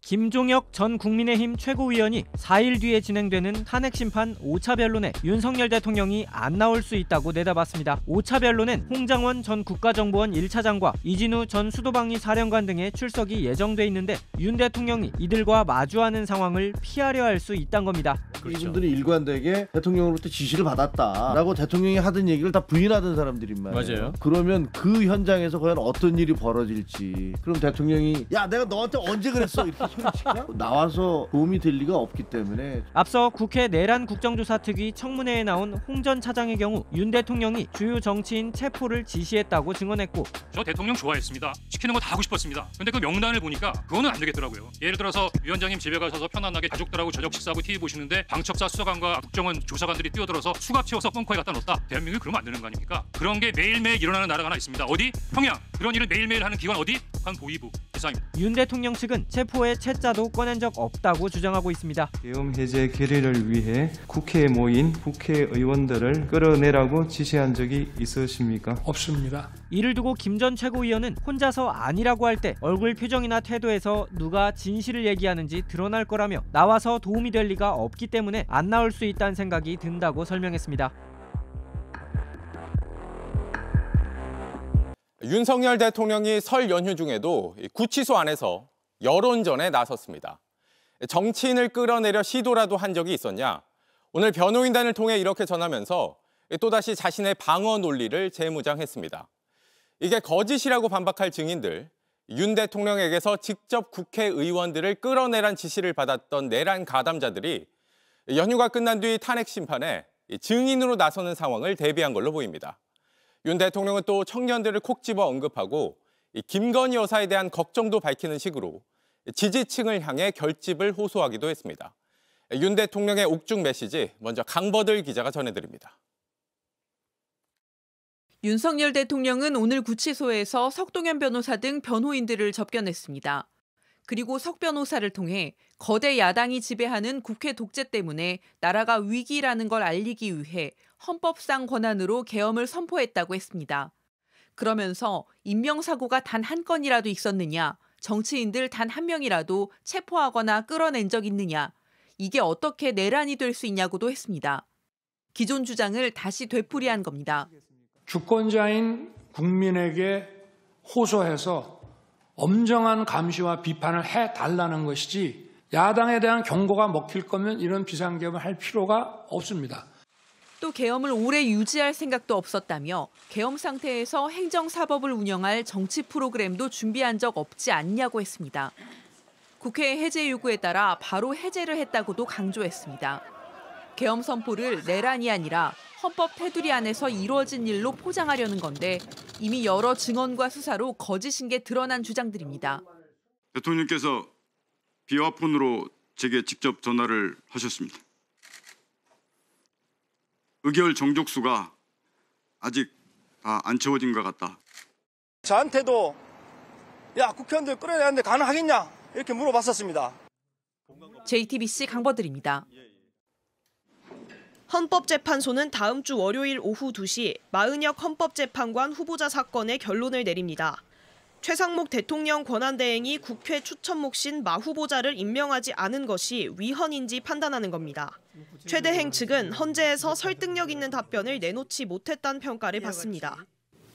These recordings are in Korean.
김종혁 전 국민의힘 최고위원이 4일 뒤에 진행되는 탄핵심판 5차 변론에 윤석열 대통령이 안 나올 수 있다고 내다봤습니다. 5차 변론엔 홍장원 전 국가정보원 1차장과 이진우 전 수도방위 사령관 등의 출석이 예정돼 있는데 윤 대통령이 이들과 마주하는 상황을 피하려 할 수 있다는 겁니다. 그렇죠. 이분들이 일관되게 대통령으로부터 지시를 받았다라고 대통령이 하던 얘기를 다 부인하던 사람들인 말이에요. 맞아요. 그러면 그 현장에서 과연 어떤 일이 벌어질지. 그럼 대통령이 야 내가 너한테 언제 그랬어 이렇게 소리칠까? 나와서 도움이 될 리가 없기 때문에. 앞서 국회 내란 국정조사특위 청문회에 나온 홍 전 차장의 경우 윤 대통령이 주요 정치인 체포를 지시했다고 증언했고, 저 대통령 좋아했습니다. 시키는 거 다 하고 싶었습니다. 근데 그 명단을 보니까 그거는 안 되겠더라고요. 예를 들어서 위원장님 집에 가셔서 편안하게 가족들하고 저녁 식사하고 TV 보시는데 방첩사 수사관과 국정원 조사관들이 뛰어들어서 수갑 채워서 벙커에 갖다 넣었다. 대한민국이 그러면 안 되는 거 아닙니까? 그런 게 매일매일 일어나는 나라가 하나 있습니다. 어디? 평양. 그런 일을 매일매일 하는 기관 어디? 북한 보위부. 이상입니다. 윤 대통령 측은 체포의 채자도 꺼낸 적 없다고 주장하고 있습니다. 계엄 해제 결의를 위해 국회에 모인 국회의원들을 끌어내라고 지시한 적이 있으십니까? 없습니다. 이를 두고 김 전 최고위원은 혼자서 아니라고 할 때 얼굴 표정이나 태도에서 누가 진실을 얘기하는지 드러날 거라며 나와서 도움이 될 리가 없기 때문에 안 나올 수 있다는 생각이 든다고 설명했습니다. 윤석열 대통령이 설 연휴 중에도 구치소 안에서 여론전에 나섰습니다. 정치인을 끌어내려 시도라도 한 적이 있었냐? 오늘 변호인단을 통해 이렇게 전하면서 또다시 자신의 방어 논리를 재무장했습니다. 이게 거짓이라고 반박할 증인들, 윤 대통령에게서 직접 국회의원들을 끌어내란 지시를 받았던 내란 가담자들이 연휴가 끝난 뒤 탄핵 심판에 증인으로 나서는 상황을 대비한 걸로 보입니다. 윤 대통령은 또 청년들을 콕 집어 언급하고 김건희 여사에 대한 걱정도 밝히는 식으로 지지층을 향해 결집을 호소하기도 했습니다. 윤 대통령의 옥중 메시지 먼저 강버들 기자가 전해드립니다. 윤석열 대통령은 오늘 구치소에서 석동현 변호사 등 변호인들을 접견했습니다. 그리고 석 변호사를 통해 거대 야당이 지배하는 국회 독재 때문에 나라가 위기라는 걸 알리기 위해 헌법상 권한으로 계엄을 선포했다고 했습니다. 그러면서 인명사고가 단 한 건이라도 있었느냐, 정치인들 단 한 명이라도 체포하거나 끌어낸 적 있느냐, 이게 어떻게 내란이 될 수 있냐고도 했습니다. 기존 주장을 다시 되풀이한 겁니다. 주권자인 국민에게 호소해서 엄정한 감시와 비판을 해달라는 것이지 야당에 대한 경고가 먹힐 거면 이런 비상계엄을 할 필요가 없습니다. 또 계엄을 오래 유지할 생각도 없었다며 계엄 상태에서 행정사법을 운영할 정치 프로그램도 준비한 적 없지 않냐고 했습니다. 국회의 해제 요구에 따라 바로 해제를 했다고도 강조했습니다. 계엄 선포를 내란이 아니라 헌법 테두리 안에서 이루어진 일로 포장하려는 건데 이미 여러 증언과 수사로 거짓인 게 드러난 주장들입니다. 대통령께서 비화폰으로 제게 직접 전화를 하셨습니다. 의결 정족수가 아직 다 안 채워진 것 같다. 저한테도 야 국회의원들 끌어내는데 가능하겠냐 이렇게 물어봤었습니다. JTBC 강버들입니다. 헌법재판소는 다음 주 월요일 오후 2시 마은혁 헌법재판관 후보자 사건의 결론을 내립니다. 최상목 대통령 권한대행이 국회 추천 몫인 마 후보자를 임명하지 않은 것이 위헌인지 판단하는 겁니다. 최 대행 측은 헌재에서 설득력 있는 답변을 내놓지 못했다는 평가를 받습니다.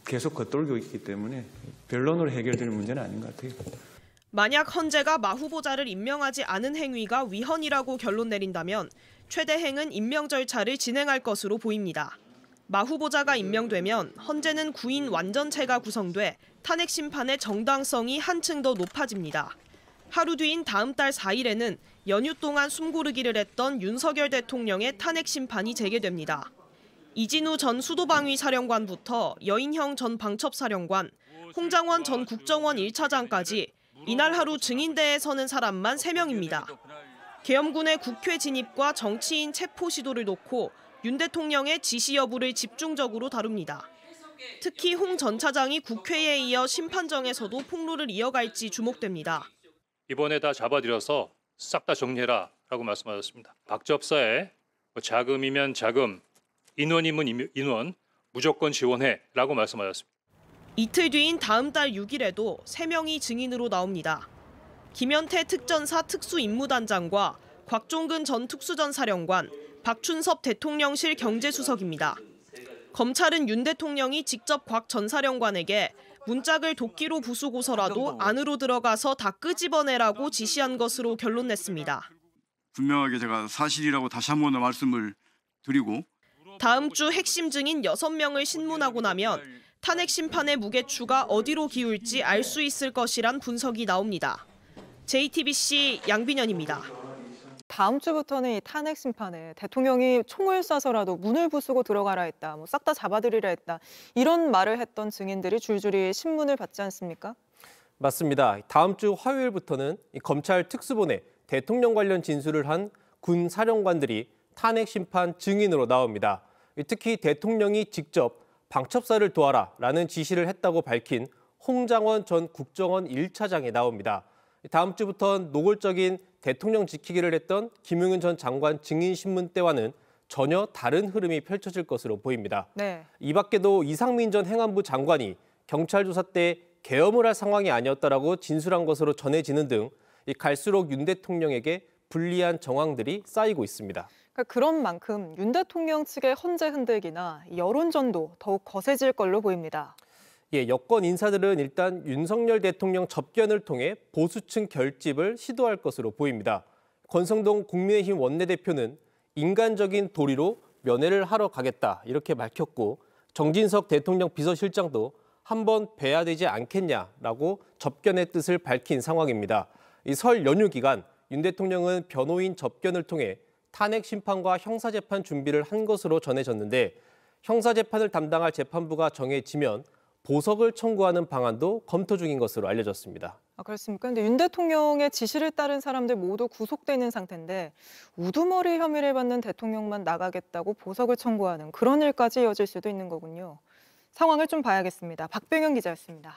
계속 겉돌고 있기 때문에 변론으로 해결될 문제는 아닌 것 같아요. 만약 헌재가 마 후보자를 임명하지 않은 행위가 위헌이라고 결론 내린다면 최 대행은 임명 절차를 진행할 것으로 보입니다. 마 후보자가 임명되면 헌재는 구인 완전체가 구성돼 탄핵 심판의 정당성이 한층 더 높아집니다. 하루 뒤인 다음 달 4일에는 연휴 동안 숨고르기를 했던 윤석열 대통령의 탄핵 심판이 재개됩니다. 이진우 전 수도방위 사령관부터 여인형 전 방첩사령관, 홍장원 전 국정원 1차장까지 이날 하루 증인대에 서는 사람만 3명입니다. 계엄군의 국회 진입과 정치인 체포 시도를 놓고 윤 대통령의 지시 여부를 집중적으로 다룹니다. 특히 홍 전 차장이 국회에 이어 심판정에서도 폭로를 이어갈지 주목됩니다. 이번에 다 잡아들여서 싹 다 정리해라라고 말씀하셨습니다. 박접사에 자금이면 자금, 인원이면 인원, 무조건 지원해라고 말씀하셨습니다. 이틀 뒤인 다음 달 6일에도 3명이 증인으로 나옵니다. 김현태 특전사 특수임무단장과 곽종근 전 특수전사령관, 박춘섭 대통령실 경제수석입니다. 검찰은 윤 대통령이 직접 곽 전 사령관에게 문짝을 도끼로 부수고서라도 안으로 들어가서 다 끄집어내라고 지시한 것으로 결론냈습니다. 분명하게 제가 사실이라고 다시 한 번 더 말씀을 드리고 다음 주 핵심 증인 6명을 신문하고 나면 탄핵 심판의 무게추가 어디로 기울지 알 수 있을 것이란 분석이 나옵니다. JTBC 양빈현입니다. 다음 주부터는 이 탄핵 심판에 대통령이 총을 쏴서라도 문을 부수고 들어가라 했다, 싹 다 잡아들이라 했다, 이런 말을 했던 증인들이 줄줄이 신문을 받지 않습니까? 맞습니다. 다음 주 화요일부터는 검찰 특수본에 대통령 관련 진술을 한 군 사령관들이 탄핵 심판 증인으로 나옵니다. 특히 대통령이 직접 방첩사를 도와라라는 지시를 했다고 밝힌 홍장원 전 국정원 1차장이 나옵니다. 다음 주부터는 노골적인 대통령 지키기를 했던 김용현 전 장관 증인 신문 때와는 전혀 다른 흐름이 펼쳐질 것으로 보입니다. 네. 이 밖에도 이상민 전 행안부 장관이 경찰 조사 때 계엄을 할 상황이 아니었다라고 진술한 것으로 전해지는 등 갈수록 윤 대통령에게 불리한 정황들이 쌓이고 있습니다. 그런 만큼 윤 대통령 측의 헌재 흔들기나 여론전도 더욱 거세질 걸로 보입니다. 여권 인사들은 일단 윤석열 대통령 접견을 통해 보수층 결집을 시도할 것으로 보입니다. 권성동 국민의힘 원내대표는 인간적인 도리로 면회를 하러 가겠다 이렇게 밝혔고, 정진석 대통령 비서실장도 한번 뵈야 되지 않겠냐라고 접견의 뜻을 밝힌 상황입니다. 이 설 연휴 기간 윤 대통령은 변호인 접견을 통해 탄핵 심판과 형사재판 준비를 한 것으로 전해졌는데, 형사재판을 담당할 재판부가 정해지면 보석을 청구하는 방안도 검토 중인 것으로 알려졌습니다. 그렇습니까? 근데 윤 대통령의 지시를 따른 사람들 모두 구속되는 상태인데 우두머리 혐의를 받는 대통령만 나가겠다고 보석을 청구하는 그런 일까지 이어질 수도 있는 거군요. 상황을 좀 봐야겠습니다. 박병현 기자였습니다.